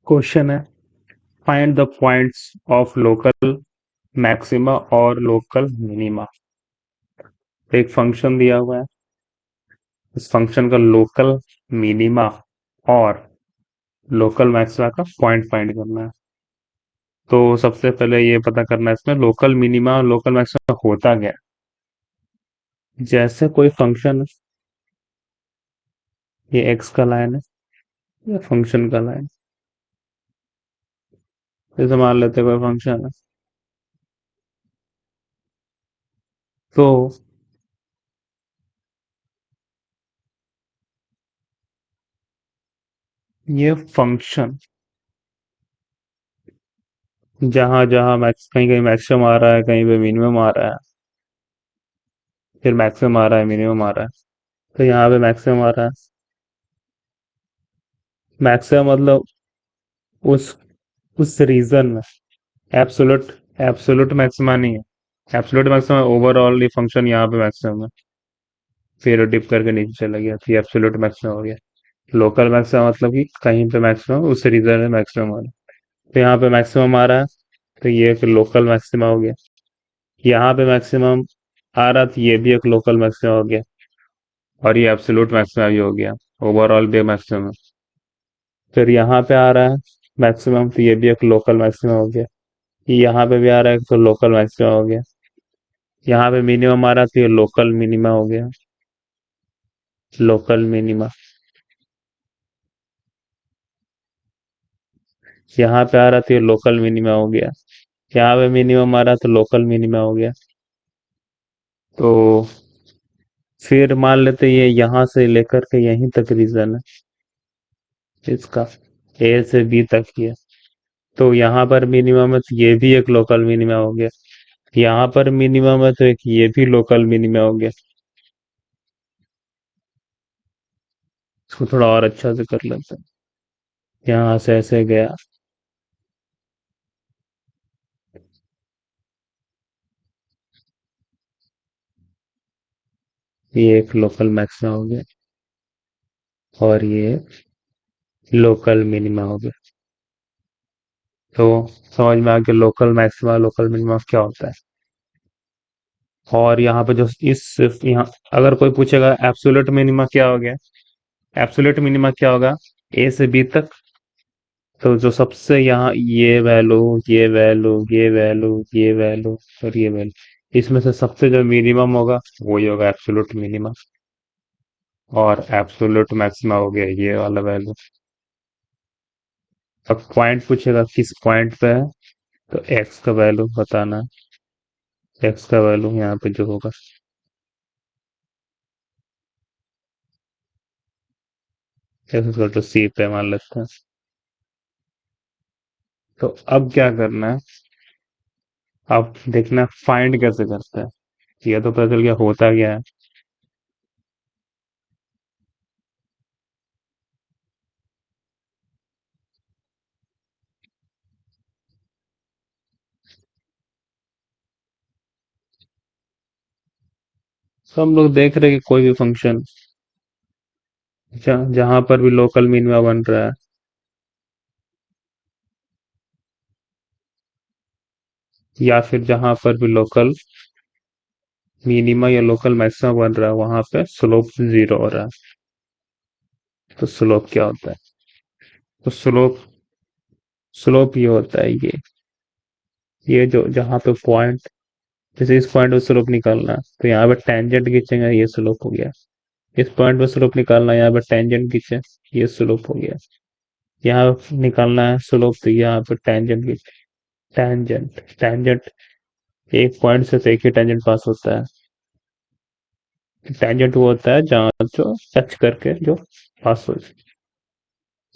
Question है, find the points of local maxima और local minima. एक फंक्शन दिया हुआ है, इस फंक्शन का लोकल मिनिमा और लोकल मैक्सिमा का पॉइंट फाइंड करना है। तो सबसे पहले ये पता करना है इसमें लोकल मिनिमा और लोकल मैक्सिमा होता क्या है। जैसे कोई फंक्शन है, ये एक्स का लाइन है, ये फंक्शन का लाइन। जैसे मान लेते हैं कोई फंक्शन है, तो ये फंक्शन जहां जहां मैक्स कहीं कहीं मैक्सिमम आ रहा है, कहीं पे मिनिमम आ रहा है, फिर मैक्सिमम आ रहा है, मिनिमम आ रहा है। तो यहाँ पे मैक्सिमम आ रहा है। मैक्सिमम मतलब उस उस रीजन में। एब्सोल्यूट एब्सोल्यूट मैक्सिमा नहीं है। एब्सोल्यूट मैक्सिमा ओवरऑल ये फंक्शन यहाँ पे मैक्सिमम है, फिर डिप करके नीचे चला गया, फिर एब्सोल्यूट मैक्सिमम हो गया। लोकल मैक्सिमा मतलब कि कहीं पे मैक्सिमम उस रीजन में मैक्सिमम आ रहा है। तो यहाँ पे मैक्सिमम आ रहा है, तो ये एक लोकल मैक्सिमा हो गया। यहाँ पे मैक्सिमम आ रहा, तो ये भी एक लोकल मैक्सिमा हो गया। और ये एब्सोल्यूट मैक्सिमा भी हो गया, ओवरऑल भी मैक्सिमम। फिर यहाँ पे आ रहा है मैक्सिमम, तो ये भी एक लोकल मैक्सिमम हो गया। यहाँ पे भी आ रहा है तो लोकल मैक्सिमम हो गया। यहाँ पे मिनिमम आ रहा है तो ये लोकल मिनिमा हो गया, लोकल मिनिमा। यहाँ पे आ रहा तो ये लोकल मिनिमा हो गया। यहाँ पे मिनिमम आ रहा तो लोकल मिनिमा हो गया। तो फिर मान लेते ये यहाँ से लेकर के यहीं तक रीजन है इसका, ए से बी तक ही है। तो यहाँ पर मिनिमम है तो ये भी एक लोकल मिनिमा हो गया। यहाँ पर मिनिमम है तो एक ये भी लोकल मिनिमा हो गया। इसको थोड़ा और अच्छा से कर लेते हैं। यहाँ से ऐसे गया, ये एक लोकल मैक्सिमा हो गया और ये लोकल मिनिमा हो गया। तो समझ में आ गया लोकल मैक्सिमा लोकल मिनिमा क्या होता है। और यहाँ पे जो इस यहाँ अगर कोई पूछेगा एब्सोल्यूट मिनिमा क्या हो गया, एब्सोल्यूट मिनिमा क्या होगा, ए से बी तक। तो जो सबसे यहाँ ये वैल्यू, ये वैल्यू, ये वैल्यू, ये वैल्यू और ये वैल्यू, इसमें से सबसे जो मिनिमम होगा वही होगा एब्सोल्यूट मिनिमा। और एब्सोल्यूट मैक्सिमा हो गया ये वाला वैल्यू। अब पॉइंट पूछेगा किस पॉइंट पे है, तो एक्स का वैल्यू बताना। एक्स का वैल्यू यहाँ पे जो होगा, एक्स टू सी पे मान लेते हैं। तो अब क्या करना है, अब देखना फाइंड कैसे करते हैं। ये तो पता चल गया होता क्या है। तो हम लोग देख रहे हैं कि कोई भी फंक्शन जहां पर भी लोकल मिनिमा बन रहा है, या फिर जहां पर भी लोकल मिनिमा या लोकल मैक्सिमा बन रहा है, वहां पे स्लोप जीरो हो रहा है। तो स्लोप क्या होता है, तो स्लोप स्लोप ये होता है, ये जो जहां पे पॉइंट, जैसे इस पॉइंट पे स्लोप निकालना है तो यहाँ पे टेंजेंट खींचेंगे, ये स्लोप हो गया। इस पॉइंट पे स्लोप निकालना है, यहाँ पे टेंजेंट खींचे, ये स्लोप हो गया। यहाँ निकालना है स्लोप, तो यहाँ पे टेंजेंट खींचे, टेंजेंट टेंजेंट एक पॉइंट से तो एक ही टेंजेंट पास होता है। टेंजेंट वो होता है जहाँ जो टच करके जो पास हो जाए।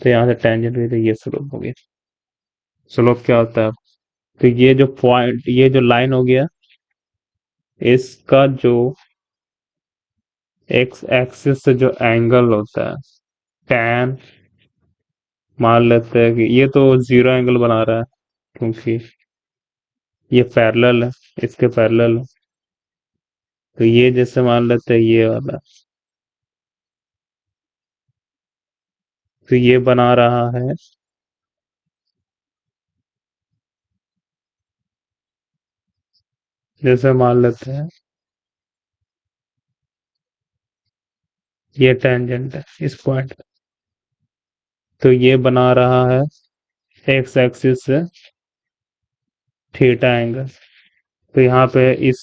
तो यहाँ से टेंजेंट हुई तो ये स्लोप हो गया। स्लोप क्या होता है, तो ये जो पॉइंट, ये जो लाइन हो गया, इसका जो एक्स एक्सिस से जो एंगल होता है, टैन, मान लेते हैं कि ये तो जीरो एंगल बना रहा है क्योंकि ये पैरेलल है, इसके पैरेलल है। तो ये जैसे मान लेते हैं ये वाला, तो ये बना रहा है जैसे मान लेते हैं ये टेंजेंट है इस पॉइंट, तो ये बना रहा है एक्स एक्सिस से थीटा एंगल। तो यहाँ पे इस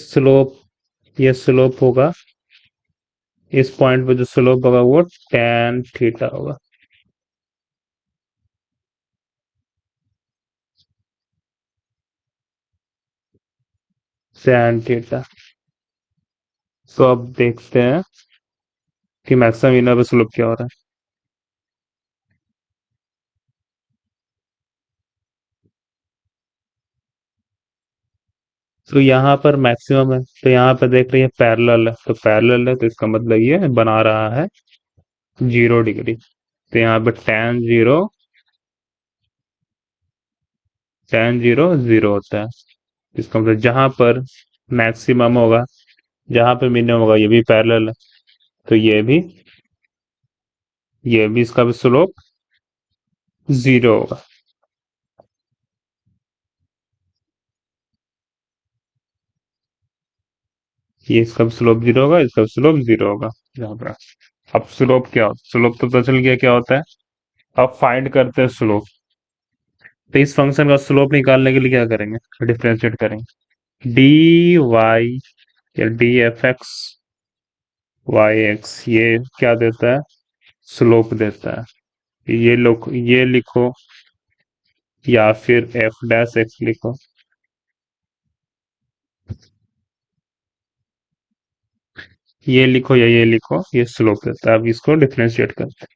स्लोप, ये स्लोप होगा, इस पॉइंट पे जो स्लोप होगा वो tan थीटा होगा। tan theta. तो अब देखते हैं कि मैक्सिमम इनर पे स्लोप क्या हो रहा है। तो यहाँ पर मैक्सिमम है, तो यहाँ पे देख रही है पैरेलल है, तो पैरेलल है तो इसका मतलब ये बना रहा है 0 डिग्री। तो यहाँ पे tan 0 0 होता है। इसका मतलब जहां पर मैक्सिमम होगा, जहां पे मिनिमम होगा, ये भी पैरेलल है, तो ये भी इसका भी स्लोप 0 होगा। ये इसका भी स्लोप 0 होगा, इसका भी स्लोप 0 होगा यहाँ पर। अब स्लोप क्या होता है, स्लोप तो पता चल गया क्या होता है। अब फाइंड करते हैं स्लोप। तो इस फंक्शन का स्लोप निकालने के लिए क्या करेंगे, डिफरेंशिएट करेंगे। डी वाई या D F X Y X, ये क्या देता है, स्लोप देता है। ये लिखो या फिर एफ डैश एक्स लिखो। ये लिखो या ये लिखो, ये स्लोप देता है। अब इसको डिफरेंशिएट करते हैं,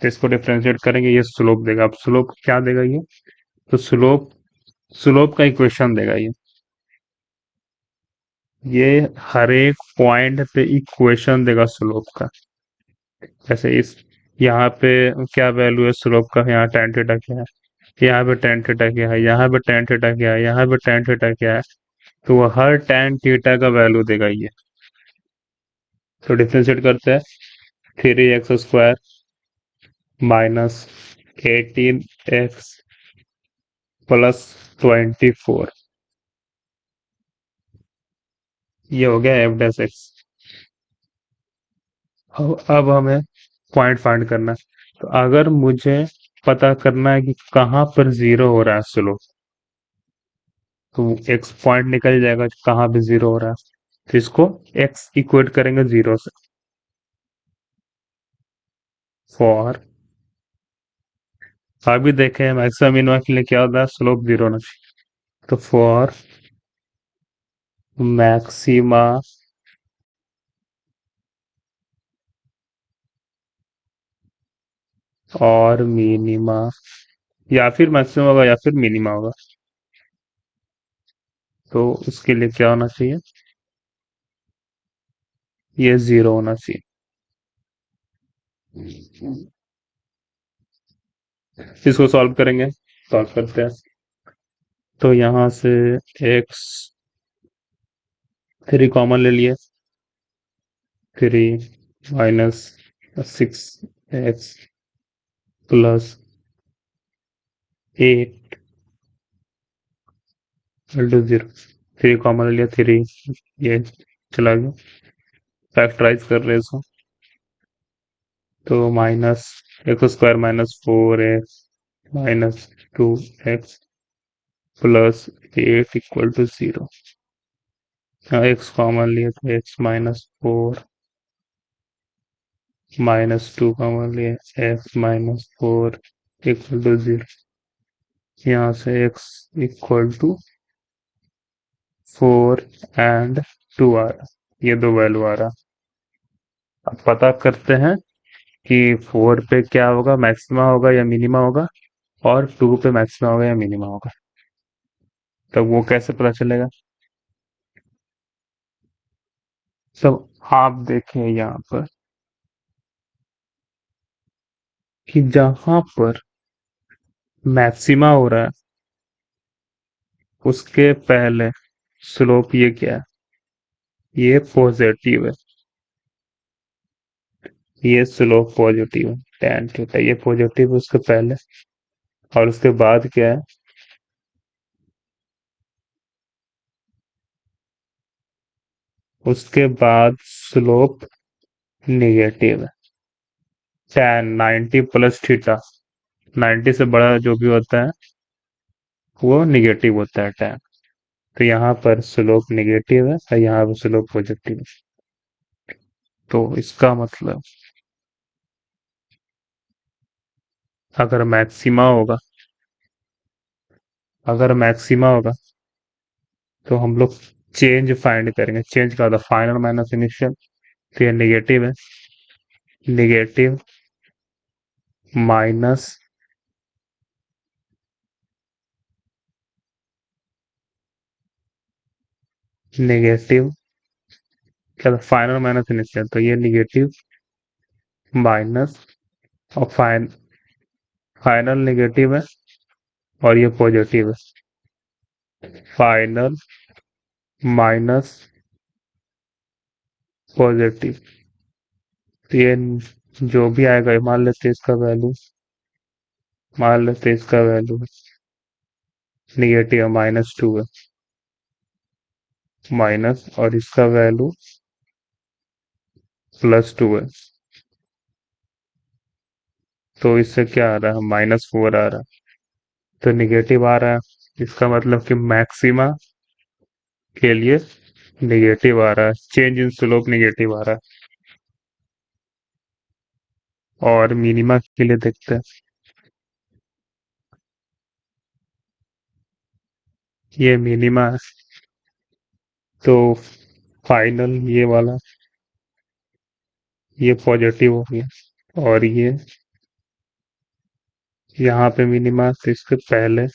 तो इसको डिफरेंशिएट करेंगे, ये स्लोप देगा। अब स्लोप क्या देगा ये, तो स्लोप स्लोप का इक्वेशन देगा ये हर एक पॉइंट पे इक्वेशन देगा स्लोप का। जैसे इस यहाँ पे क्या वैल्यू है स्लोप का, यहाँ tan थीटा क्या है, यहाँ पे tan थीटा क्या है, यहाँ पे tan थीटा क्या है, यहाँ पे tan थीटा क्या है, तो वो हर tan थीटा का वैल्यू देगा ये। तो डिफरेंशिएट करते हैं, 3x² माइनस 18x प्लस 24, ये हो गया एफ डैश एक्स। अब हमें पॉइंट फाइंड करना है। तो अगर मुझे पता करना है कि कहाँ पर 0 हो रहा है स्लोप, तो एक्स पॉइंट निकल जाएगा कहाँ पे 0 हो रहा है, तो इसको एक्स इक्वेट करेंगे 0 से। फॉर, अभी देखें मैक्सिमम मिनिमम के लिए क्या होता है, स्लोप 0 होना चाहिए। तो फॉर मैक्सिमा और मिनिमा, या फिर मैक्सिमम होगा या फिर मिनिमा होगा, तो उसके लिए क्या होना चाहिए, ये 0 होना चाहिए। इसको सॉल्व करेंगे, सॉल्व करते हैं। तो यहाँ से एक्स 3 कॉमन ले लिए, 3 minus 6x plus 8 into 0, 3 common ले लिया, 3 ये चला गया। फैक्टराइज कर रहे हैं इसको, तो minus x² minus 4x minus 2x plus 8 equal to 0। यहाँ x कॉमन लिए तो x माइनस 4 माइनस 2 कॉमन लिए, x माइनस 4 इक्वल टू 0। यहाँ से x इक्वल टू 4 एंड 2 आ रहा, ये दो वैल्यू आ रहा। अब पता करते हैं कि 4 पे क्या होगा, मैक्सिमा होगा या मिनिमा होगा, और 2 पे मैक्सिमा होगा या मिनिमा होगा। तो वो कैसे पता चलेगा, तो आप देखें यहाँ पर कि जहां पर मैक्सिमा हो रहा है उसके पहले स्लोप ये क्या है, ये पॉजिटिव है, ये स्लोप पॉजिटिव है, tan थीटा ये पॉजिटिव है उसके पहले। और उसके बाद क्या है? उसके बाद स्लोप निगेटिव है। tan 90 प्लस थीटा, 90 से बड़ा जो भी होता है वो निगेटिव होता है tan। तो यहाँ पर स्लोप निगेटिव है और यहाँ पर स्लोप पॉजिटिव है। तो इसका मतलब अगर मैक्सिमा होगा, अगर मैक्सिमा होगा तो हम लोग चेंज फाइंड करेंगे। चेंज का होता फाइनल माइनस इनिशियल। तो ये निगेटिव है, निगेटिव माइनस निगेटिव, क्या था फाइनल माइनस इनिशियल, तो ये निगेटिव माइनस, और फाइनल निगेटिव है और ये पॉजिटिव है। फाइनल माइनस पॉजिटिव, तो ये जो भी आएगा ये मान लेते हैं इसका वैल्यू, मान लेते हैं इसका वैल्यू निगेटिव -2 है, माइनस, और इसका वैल्यू +2 है। तो इससे क्या आ रहा है, -4 आ रहा है। तो निगेटिव आ रहा है, इसका मतलब कि मैक्सिमा के लिए निगेटिव आ रहा है, चेंज इन स्लोप निगेटिव आ रहा है। और मिनिमा के लिए देखते हैं। ये मिनिमा है, तो फाइनल ये वाला, ये पॉजिटिव हो गया, और ये यहाँ पे मिनिमा, तो इसके पहले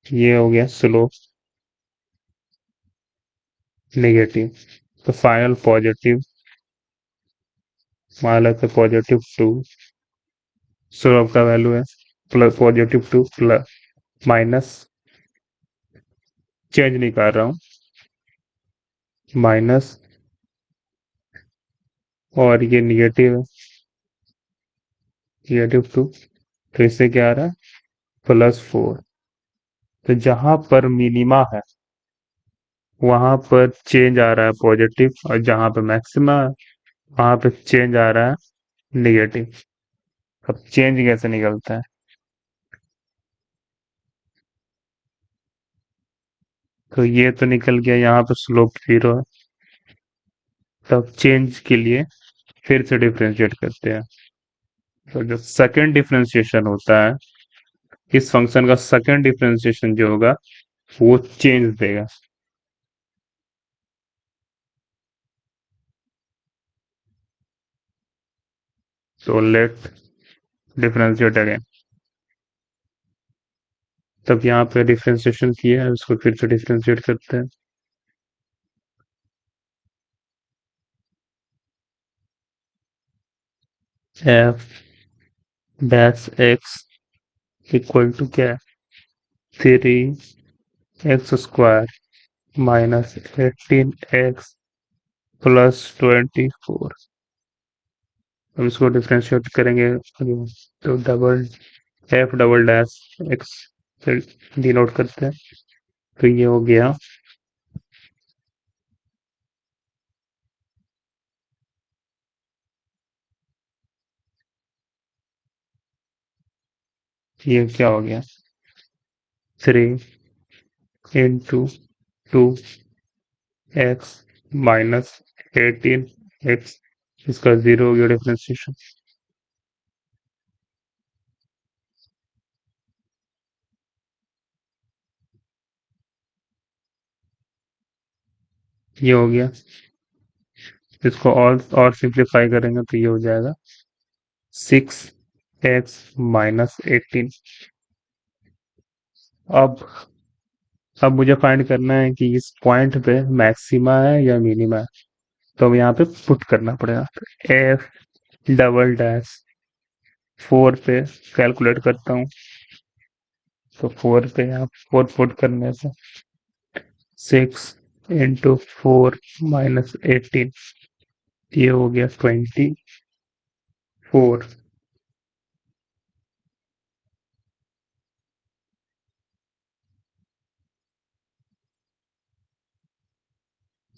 ये हो गया स्लोप नेगेटिव। तो फाइनल पॉजिटिव, मान लेते +2, स्लोप का वैल्यू है +2 प्लस माइनस, चेंज नहीं कर रहा हूँ, माइनस, और ये निगेटिव है, -2। तो इससे क्या आ रहा है, +4। तो जहां पर मिनिमा है वहां पर चेंज आ रहा है पॉजिटिव, और जहां पे मैक्सिमा है वहां पे चेंज आ रहा है निगेटिव। अब चेंज कैसे निकलता है? तो ये तो निकल गया, यहाँ पे स्लोप 0 है। तब चेंज के लिए फिर से डिफ्रेंशिएट करते हैं। तो जो सेकंड डिफ्रेंशिएशन होता है, इस फंक्शन का सेकंड डिफ्रेंशिएशन जो होगा वो चेंज देगा। तो लेट डिफ्रेंशिएट अगेन। तब यहाँ पे डिफ्रेंशिएशन किया है, उसको फिर से डिफ्रेंशिएट करते हैं। F dash X equal to क्या है, 3x² -18x +24। हम इसको डिफ्रेंशिएट करेंगे तो double F double dash x से डिनोट करते हैं। तो ये हो गया, ये क्या हो गया, 3 × 2x -18x, इसका 0 हो गया डिफ्रेंशिएशन। ये हो गया, इसको और सिंप्लीफाई करेंगे तो ये हो जाएगा 6x -18। अब अब मुझे फाइंड करना है कि इस पॉइंट पे मैक्सिमा है या मिनिमा है। तो अब यहाँ पे पुट करना पड़ेगा। एफ डबल डैश 4 पे कैलकुलेट करता हूँ। तो 4 पे यहाँ 4 पुट करने से 6 × 4 -18, ये हो गया 24।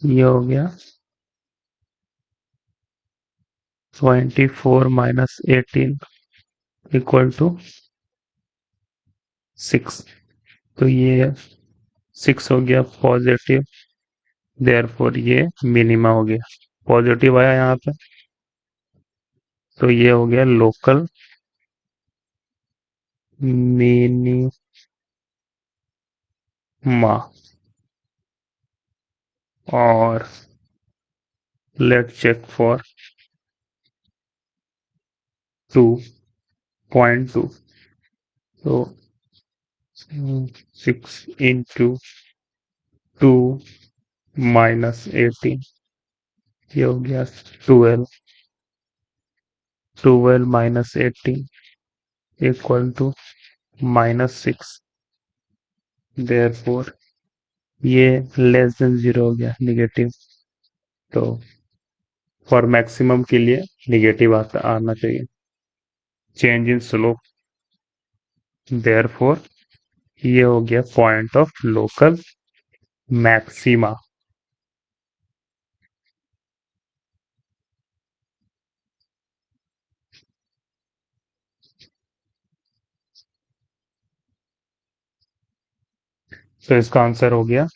ये हो गया 24 - 18 इक्वल टू 6। तो ये 6 हो गया पॉजिटिव, देयरफॉर ये मिनिमा हो गया। पॉजिटिव आया यहाँ पे, तो ये हो गया लोकल मिनिमा। और लेट चेक फॉर 2.2। तो 6 × 2 - 18, ये हो गया 12। 12 - 18 इक्वल टू -6। देयरफॉर ये लेस देन 0 हो गया, निगेटिव। तो फॉर मैक्सिमम के लिए निगेटिव आना चाहिए। चेंज इन स्लोप, देयरफॉर ये हो गया पॉइंट ऑफ लोकल मैक्सिमा। तो इसका आंसर हो गया,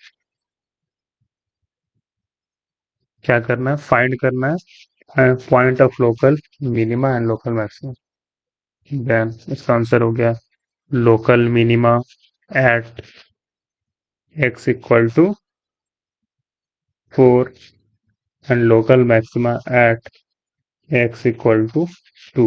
क्या करना है, फाइंड करना है point of local minima and local maxima. Then इसका आंसर हो गया local minima at x equal to 4 and local maxima at x equal to 2।